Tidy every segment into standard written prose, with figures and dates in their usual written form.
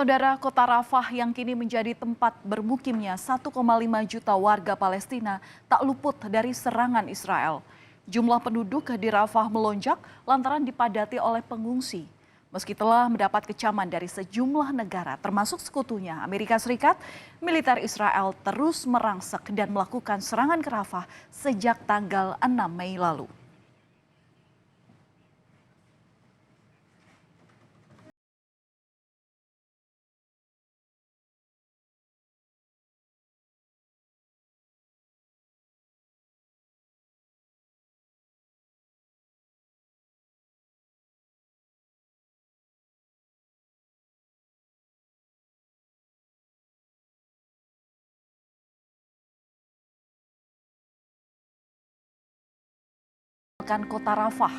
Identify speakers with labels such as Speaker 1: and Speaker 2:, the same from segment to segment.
Speaker 1: Saudara, kota Rafah yang kini menjadi tempat bermukimnya 1,5 juta warga Palestina tak luput dari serangan Israel. Jumlah penduduk di Rafah melonjak lantaran dipadati oleh pengungsi. Meski telah mendapat kecaman dari sejumlah negara termasuk sekutunya Amerika Serikat, militer Israel terus merangsek dan melakukan serangan ke Rafah sejak tanggal 6 Mei lalu. Kota Rafah.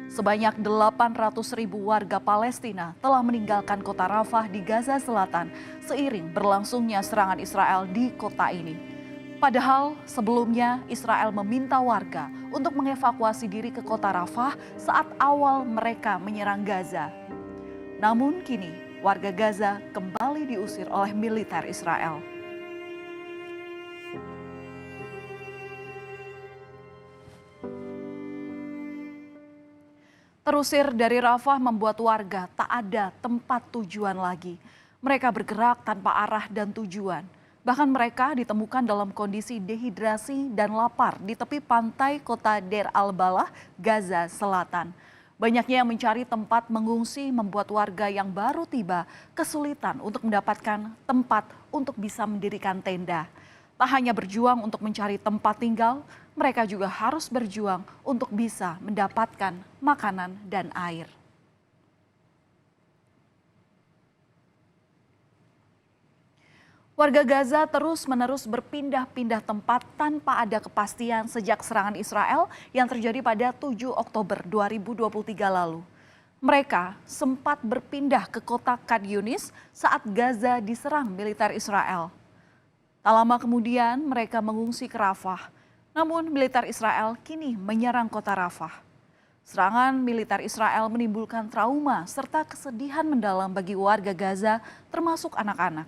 Speaker 1: Sebanyak 800.000 warga Palestina telah meninggalkan kota Rafah di Gaza Selatan seiring berlangsungnya serangan Israel di kota ini. Padahal sebelumnya Israel meminta warga untuk mengevakuasi diri ke kota Rafah saat awal mereka menyerang Gaza. Namun kini warga Gaza kembali diusir oleh militer Israel. Terusir dari Rafah membuat warga tak ada tempat tujuan lagi. Mereka bergerak tanpa arah dan tujuan. Bahkan mereka ditemukan dalam kondisi dehidrasi dan lapar di tepi pantai kota Deir al-Balah, Gaza Selatan. Banyaknya yang mencari tempat mengungsi membuat warga yang baru tiba kesulitan untuk mendapatkan tempat untuk bisa mendirikan tenda. Tak hanya berjuang untuk mencari tempat tinggal, mereka juga harus berjuang untuk bisa mendapatkan makanan dan air. Warga Gaza terus-menerus berpindah-pindah tempat tanpa ada kepastian sejak serangan Israel yang terjadi pada 7 Oktober 2023 lalu. Mereka sempat berpindah ke kota Khan Yunis saat Gaza diserang militer Israel. Tak lama kemudian mereka mengungsi ke Rafah, namun militer Israel kini menyerang kota Rafah. Serangan militer Israel menimbulkan trauma serta kesedihan mendalam bagi warga Gaza termasuk anak-anak.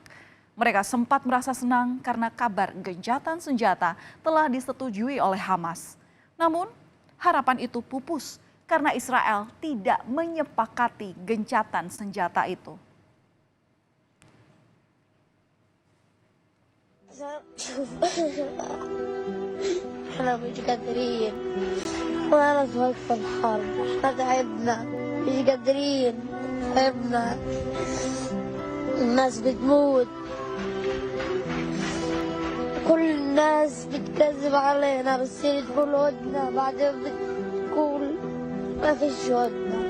Speaker 1: Mereka sempat merasa senang karena kabar gencatan senjata telah disetujui oleh Hamas. Namun harapan itu pupus karena Israel tidak menyepakati gencatan senjata itu.
Speaker 2: احنا مش قادرين وانا في الحرب احنا تعبنا مش قادرين تعبنا الناس بتموت كل الناس بتكذب علينا بس تقول هدنة بعدين بتقول ما فيش هدنة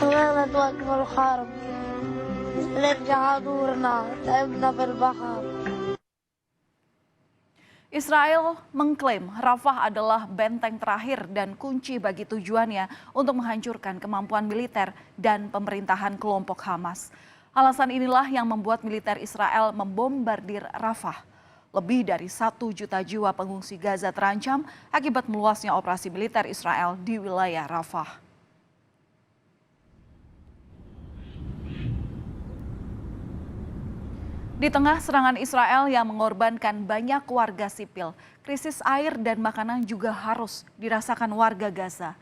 Speaker 2: خلينا نتوقف الحرب نرجع دورنا تعبنا في البحر.
Speaker 1: Israel mengklaim Rafah adalah benteng terakhir dan kunci bagi tujuannya untuk menghancurkan kemampuan militer dan pemerintahan kelompok Hamas. Alasan inilah yang membuat militer Israel membombardir Rafah. Lebih dari 1 juta jiwa pengungsi Gaza terancam akibat meluasnya operasi militer Israel di wilayah Rafah. Di tengah serangan Israel yang mengorbankan banyak warga sipil, krisis air dan makanan juga harus dirasakan warga Gaza.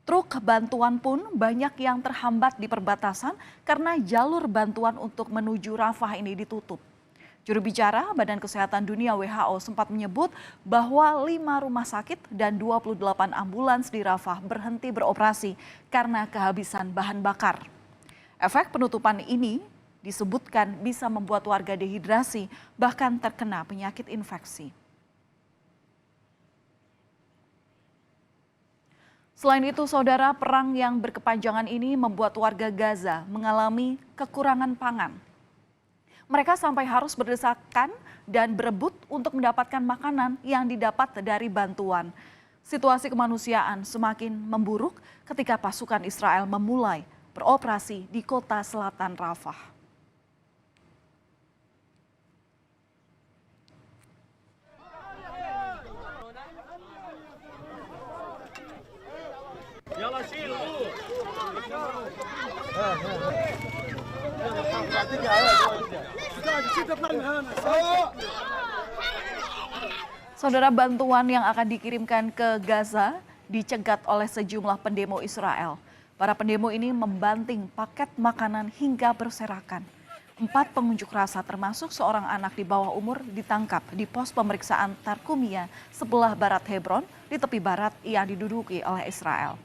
Speaker 1: Truk bantuan pun banyak yang terhambat di perbatasan karena jalur bantuan untuk menuju Rafah ini ditutup. Juru bicara Badan Kesehatan Dunia WHO sempat menyebut bahwa 5 rumah sakit dan 28 ambulans di Rafah berhenti beroperasi karena kehabisan bahan bakar. Efek penutupan ini disebutkan bisa membuat warga dehidrasi bahkan terkena penyakit infeksi. Selain itu, saudara, perang yang berkepanjangan ini membuat warga Gaza mengalami kekurangan pangan. Mereka sampai harus berdesakan dan berebut untuk mendapatkan makanan yang didapat dari bantuan. Situasi kemanusiaan semakin memburuk ketika pasukan Israel memulai beroperasi di kota selatan Rafah.
Speaker 3: يلا شيلوا
Speaker 1: Saudara, bantuan yang akan dikirimkan ke Gaza dicegat oleh sejumlah pendemo Israel. Para pendemo ini membanting paket makanan hingga berserakan. 4 pengunjuk rasa termasuk seorang anak di bawah umur ditangkap di pos pemeriksaan Tarkumia sebelah barat Hebron di tepi barat yang diduduki oleh Israel.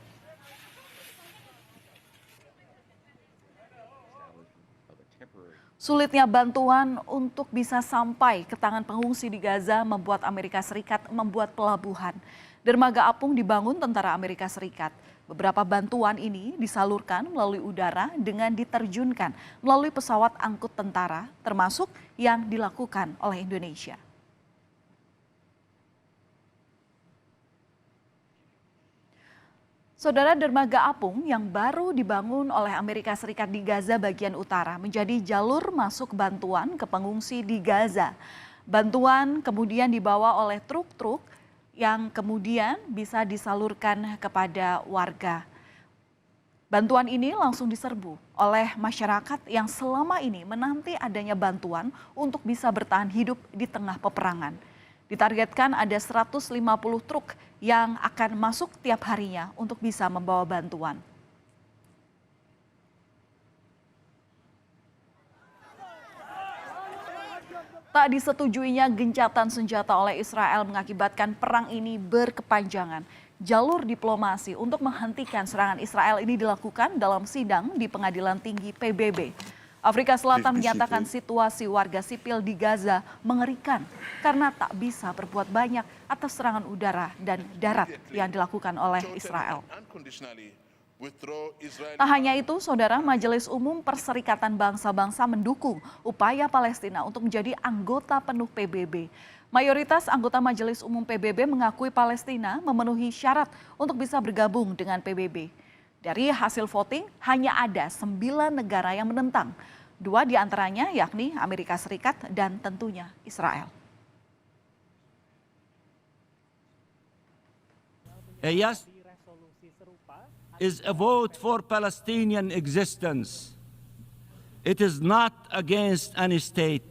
Speaker 1: Sulitnya bantuan untuk bisa sampai ke tangan pengungsi di Gaza membuat Amerika Serikat membuat pelabuhan. Dermaga apung dibangun tentara Amerika Serikat. Beberapa bantuan ini disalurkan melalui udara dengan diterjunkan melalui pesawat angkut tentara, termasuk yang dilakukan oleh Indonesia. Saudara, dermaga apung yang baru dibangun oleh Amerika Serikat di Gaza bagian utara menjadi jalur masuk bantuan ke pengungsi di Gaza. Bantuan kemudian dibawa oleh truk-truk yang kemudian bisa disalurkan kepada warga. Bantuan ini langsung diserbu oleh masyarakat yang selama ini menanti adanya bantuan untuk bisa bertahan hidup di tengah peperangan. Ditargetkan ada 150 truk yang akan masuk tiap harinya untuk bisa membawa bantuan. Tak disetujuinya gencatan senjata oleh Israel mengakibatkan perang ini berkepanjangan. Jalur diplomasi untuk menghentikan serangan Israel ini dilakukan dalam sidang di Pengadilan Tinggi PBB. Afrika Selatan menyatakan situasi warga sipil di Gaza mengerikan karena tak bisa berbuat banyak atas serangan udara dan darat yang dilakukan oleh Israel. Tak hanya itu, saudara, Majelis Umum Perserikatan Bangsa-Bangsa mendukung upaya Palestina untuk menjadi anggota penuh PBB. Mayoritas anggota Majelis Umum PBB mengakui Palestina memenuhi syarat untuk bisa bergabung dengan PBB. Dari hasil voting, hanya ada 9 negara yang menentang. 2 diantaranya yakni Amerika Serikat dan tentunya Israel.
Speaker 3: Yes is a vote for Palestinian existence. It is not against any state,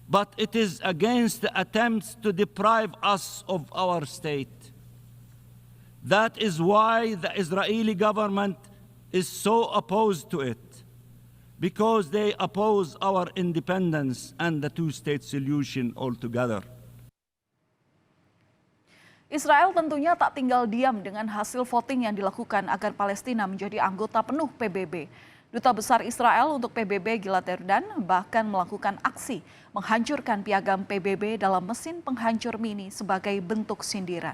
Speaker 3: but it is against the attempts to deprive us of our state. That is why the Israeli government is so opposed to it, because they oppose our independence and the two-state solution altogether.
Speaker 1: Israel tentunya tak tinggal diam dengan hasil voting yang dilakukan agar Palestina menjadi anggota penuh PBB. Duta Besar Israel untuk PBB Gilad Erdan bahkan melakukan aksi menghancurkan piagam PBB dalam mesin penghancur mini sebagai bentuk sindiran.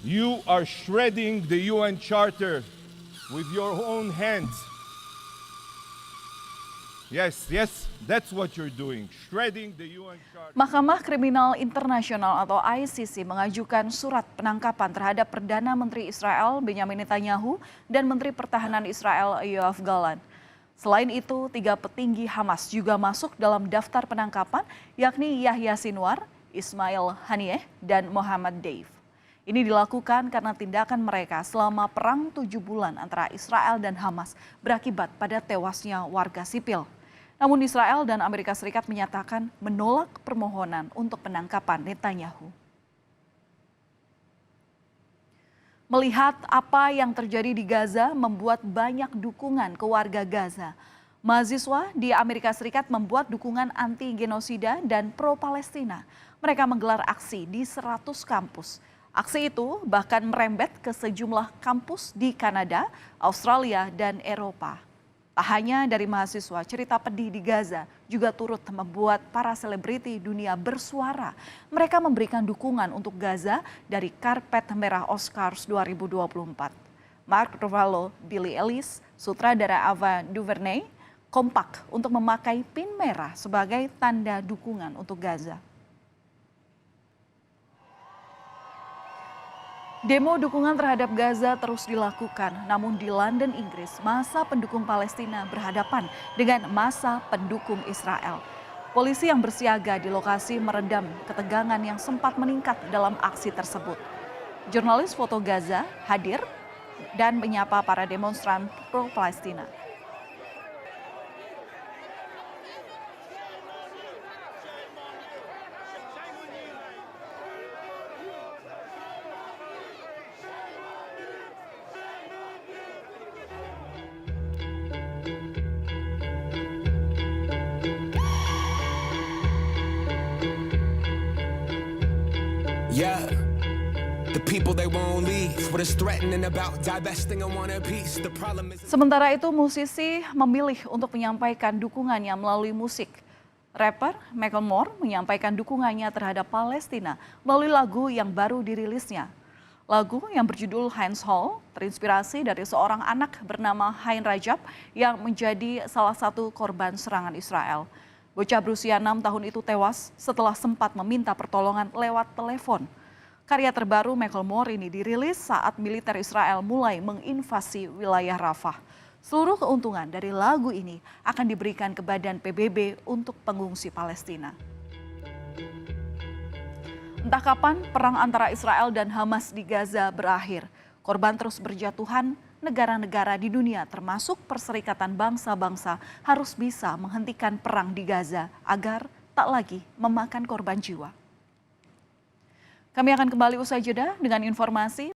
Speaker 4: You are shredding the UN Charter with your own hands. Yes, that's what you're doing, shredding the UN Charter.
Speaker 1: Mahkamah Kriminal Internasional atau ICC mengajukan surat penangkapan terhadap Perdana Menteri Israel Benjamin Netanyahu dan Menteri Pertahanan Israel Yoav Gallant. Selain itu, 3 petinggi Hamas juga masuk dalam daftar penangkapan, yakni Yahya Sinwar, Ismail Haniyeh, dan Mohammad Deif. Ini dilakukan karena tindakan mereka selama perang 7 bulan antara Israel dan Hamas berakibat pada tewasnya warga sipil. Namun Israel dan Amerika Serikat menyatakan menolak permohonan untuk penangkapan Netanyahu. Melihat apa yang terjadi di Gaza membuat banyak dukungan ke warga Gaza. Mahasiswa di Amerika Serikat membuat dukungan anti genosida dan pro-Palestina. Mereka menggelar aksi di 100 kampus. Aksi itu bahkan merembet ke sejumlah kampus di Kanada, Australia, dan Eropa. Tak hanya dari mahasiswa, cerita pedih di Gaza juga turut membuat para selebriti dunia bersuara. Mereka memberikan dukungan untuk Gaza dari karpet merah Oscars 2024. Mark Ruffalo, Billy Ellis, sutradara Ava DuVernay, kompak untuk memakai pin merah sebagai tanda dukungan untuk Gaza. Demo dukungan terhadap Gaza terus dilakukan, namun di London, Inggris, massa pendukung Palestina berhadapan dengan massa pendukung Israel. Polisi yang bersiaga di lokasi meredam ketegangan yang sempat meningkat dalam aksi tersebut. Jurnalis foto Gaza hadir dan menyapa para demonstran pro-Palestina.
Speaker 5: Yeah, the people they won't leave. What is threatening about divesting and want a piece. The problem is.
Speaker 1: Sementara itu musisi memilih untuk menyampaikan dukungannya melalui musik. Rapper Macklemore menyampaikan dukungannya terhadap Palestina melalui lagu yang baru dirilisnya. Lagu yang berjudul Hands Hall terinspirasi dari seorang anak bernama Hain Rajab yang menjadi salah satu korban serangan Israel. Bocah berusia 6 tahun itu tewas setelah sempat meminta pertolongan lewat telepon. Karya terbaru Macklemore ini dirilis saat militer Israel mulai menginvasi wilayah Rafah. Seluruh keuntungan dari lagu ini akan diberikan ke Badan PBB untuk pengungsi Palestina. Entah kapan perang antara Israel dan Hamas di Gaza berakhir. Korban terus berjatuhan, negara-negara di dunia termasuk Perserikatan Bangsa-Bangsa harus bisa menghentikan perang di Gaza agar tak lagi memakan korban jiwa. Kami akan kembali usai jeda dengan informasi